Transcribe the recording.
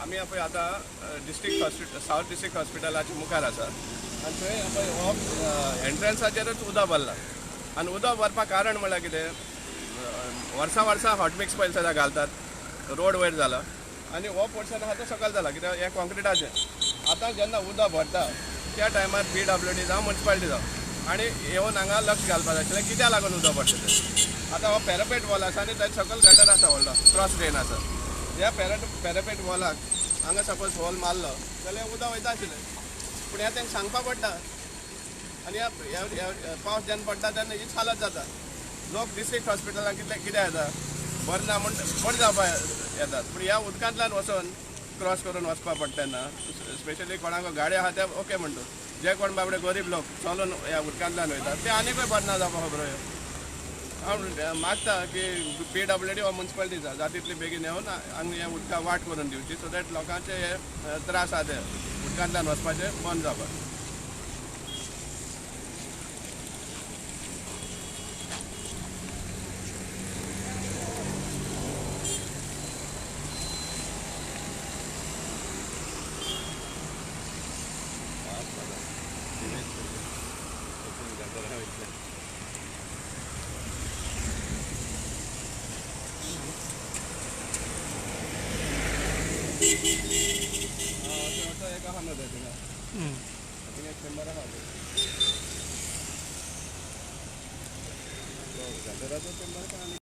आमी पळय आतां डिस्ट्रिक्ट हॉस्पिटल सावथ डिस्ट्रिक्ट हॉस्पिटलाच्या मुखार आसा आनी थंय पळय हो एंट्रन्साचेरच उदक भरला आनी उदक भरपाक कारण म्हळ्यार कितें वर्सां वर्सां हॉट मिक्स पयलीं सदां घालतात रोड वयर जाला आनी हो पोर्शन आहा तो सकयल जाला कित्याक हें कॉन्क्रिटाचें आतां जेन्ना उदक भरता त्या टायमार PWD जावं म्युन्सिपालिटी जावं आनी येवन हांगा लक्ष घालपाक जाय आशिल्लें कित्याक लागून उदक भरता तें आतां हो पॅरापेट वॉल आसा आनी ताचे सकयल गटर आसा व्हडलो क्रॉस ड्रेन आसा ह्या पॅरापेट वॉलाक हांगा सपोज हॉल मारलो जाल्यार उदक वयता आशिल्लें पूण हें तांकां सांगपाक पडटा आनी ह्या पावस जेन्ना पडटा तेन्ना हीच हालत जाता लोक डिस्ट्रिक्ट हॉस्पिटलाक कितें येता बरें ना म्हण बरें जावपाक येतात पूण ह्या उदकांतल्यान वचून क्रॉस करून वचपाक पडटा तेन्ना स्पेशली कोणाक गाडी आहा ते ओके म्हणटा जे कोण बाबडे गरीब लोक चलून ह्या उदकांतल्यान वयतात ते आनीकूय बरें ना जावपाक खबर हांव मागता की PWD वा म्युन्सिपालिटी जाता तितली बेगीन येवन हांगा ह्या उदकाक वाट करून दिवची सो दॅट लोकांचे हे त्रास आहा ते उदकांतल्यान वचपाचे बंद जावपाक एक आहा न्हू थिंगा एक चेंबर आहा गटराचो चेंबर